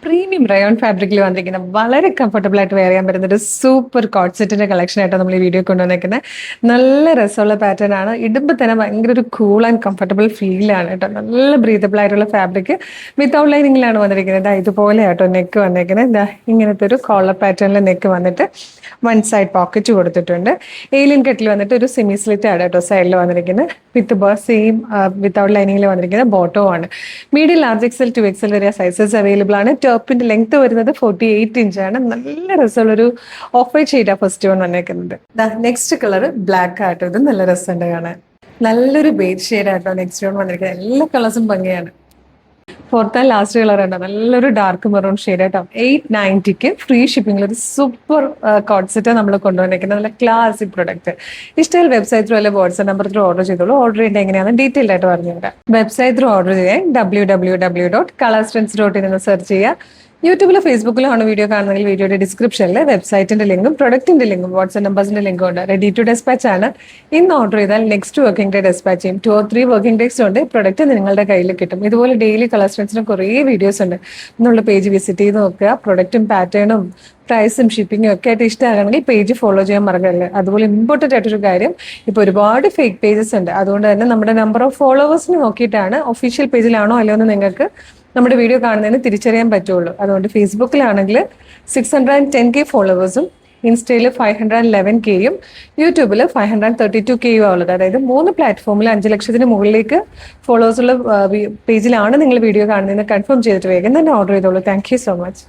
Premium rayon ഫാബ്രിക്കിൽ വന്നിരിക്കുന്ന വളരെ കംഫർട്ടബിൾ ആയിട്ട് വെയർ ചെയ്യാൻ പറ്റുന്ന ഒരു സൂപ്പർ കോട്ട് സെറ്റിന്റെ കളക്ഷൻ ആയിട്ട് നമ്മൾ ഈ വീഡിയോ കൊണ്ടുവന്നിരിക്കുന്നത്. നല്ല രസമുള്ള പാറ്റേൺ ആണ്. ഇടുമ്പോൾ തന്നെ ഭയങ്കര ഒരു കൂൾ ആൻഡ് കംഫർട്ടബിൾ ഫീൽ ആണ് കേട്ടോ. നല്ല ബ്രീതബിൾ ആയിട്ടുള്ള ഫാബ്രിക് വിത്ത് ഔട്ട് ലൈനിങ്ങിലാണ് വന്നിരിക്കുന്നത്. ഇതുപോലെ ആട്ടോ നെക്ക് വന്നിരിക്കുന്നത്. ഇങ്ങനത്തെ ഒരു കോളർ പാറ്റേണിലെ നെക്ക് വന്നിട്ട് വൺ സൈഡ് പോക്കറ്റ് കൊടുത്തിട്ടുണ്ട്. ഏലിയൻ കെട്ടിൽ വന്നിട്ട് ഒരു സെമി സ്ലിറ്റ് ആണ് കേട്ടോ സൈഡിൽ വന്നിരിക്കുന്നത്. വിത്ത് സെയിം വിത്ത് ഔട്ട് ലൈനിങ്ങിൽ വന്നിരിക്കുന്ന ബോട്ടോ ആണ്. മീഡിയം ലാർജ് എക്സൽ 2XL വരെ സൈസസ് അവൈലബിൾ ആണ്. ടോപ്പിന്റെ ലെങ്ത് വരുന്നത് 48 ഇഞ്ചാണ്. നല്ല രസമുള്ളൊരു ഓഫ് വൈറ്റ് ഷെയ്ഡാണ് ഫസ്റ്റ് വൺ വന്നേക്കുന്നത്. നെക്സ്റ്റ് കളർ ബ്ലാക്ക് ആട്ടോ. ഇത് നല്ല രസമുണ്ട് കാണാൻ. നല്ലൊരു ബേജ് ഷെയ്ഡാട്ടോ നെക്സ്റ്റ് വൺ വന്നിരിക്കുന്നത്. എല്ലാ കളേഴ്സും ഭംഗിയാണ്. ഫോർത്ത് ആൻഡ് ലാസ്റ്റ് കളർ ഉണ്ടോ, നല്ലൊരു ഡാർക്ക് മെറൂൺ ഷെയ്ഡ് കേട്ടോ. 890 ഫ്രീ ഷിപ്പിംഗിൽ ഒരു സൂപ്പർ കോട്ട് സെറ്റ് നമ്മൾ കൊണ്ടുവന്നിരിക്കുന്നത്. നല്ല ക്ലാസിക് പ്രൊഡക്റ്റ്. ഇഷ്ടമായി വെബ്സൈറ്റ് ത്രൂ അല്ലെ വാട്സ്ആപ്പ് നമ്പർ ത്രൂ ഓർഡർ ചെയ്തോളൂ. ഓർഡർ ചെയ്യേണ്ടത് എങ്ങനെയാണെന്ന് ഡീറ്റെയിൽ ആയിട്ട് പറഞ്ഞുതരാം. വെബ്സൈറ്റ് ത്രൂ ഓർഡർ ചെയ്യാൻ www.colorstrends.in എന്ന് സെർച്ച് ചെയ്യുക. യൂട്യൂബിലോ ഫേസ്ബുക്കിലോ ആണ് വീഡിയോ കാണുന്നതെങ്കിൽ വീഡിയോയുടെ ഡിസ്ക്രിപ്ഷനിൽ വെബ്സൈറ്റിന്റെ ലിങ്കും പ്രൊഡക്റ്റിന്റെ ലിങ്കും വാട്സ്ആപ്പ് നമ്പേഴ്സിന്റെ ലിങ്കും ഉണ്ട്. റെഡി ടു ഡെസ്പാച്ച് ആണ്. ഇന്ന് ഓർഡർ ചെയ്താൽ നെക്സ്റ്റ് വർക്കിംഗ് ഡേ ഡെസ്പാച്ച് ചെയ്യും. 2 or 3 വർക്കിംഗ് ഡേയ്സ് കൊണ്ട് പ്രൊഡക്റ്റ് നിങ്ങളുടെ കയ്യിൽ കിട്ടും. ഇതുപോലെ ഡെയിലി കളർ സ്ട്രെൻസിന് കുറേ വീഡിയോസ് ഉണ്ട്. എന്നുള്ള പേജ് വിസിറ്റ് ചെയ്ത് നോക്കുക. പ്രൊഡക്റ്റും പാറ്റേണും പ്രൈസും ഷിപ്പിങ്ങും ഒക്കെ ആയിട്ട് ഇഷ്ടമാകണമെങ്കിൽ പേജ് ഫോളോ ചെയ്യാൻ മറക്കല്ലേ. അതുപോലെ ഇമ്പോർട്ടൻ്റ് ആയിട്ടൊരു കാര്യം, ഇപ്പോൾ ഒരുപാട് ഫേക്ക് പേജസ് ഉണ്ട്. അതുകൊണ്ട് തന്നെ നമ്മുടെ നമ്പർ ഓഫ് ഫോളോവേഴ്സിന് നോക്കിയിട്ടാണ് ഒഫീഷ്യൽ പേജിലാണോ അല്ലയോ എന്ന് നിങ്ങൾക്ക് നമ്മുടെ വീഡിയോ കാണുന്നതിന് തിരിച്ചറിയാൻ പറ്റുള്ളൂ. അതുകൊണ്ട് ഫേസ്ബുക്കിലാണെങ്കിൽ 610K ഫോളോവേഴ്സും ഇൻസ്റ്റയിൽ 511Kയും യൂട്യൂബിൽ 532Kയും ഉള്ളത്. അതായത് 3 പ്ലാറ്റ്ഫോമിൽ 5 ലക്ഷത്തിന് മുകളിലേക്ക് ഫോളോവേഴ്സുള്ള പേജിലാണ് നിങ്ങൾ വീഡിയോ കാണുന്നതെന്ന് കൺഫേം ചെയ്തിട്ട് വേഗം തന്നെ ഓർഡർ ചെയ്തോളൂ. Thank you so much.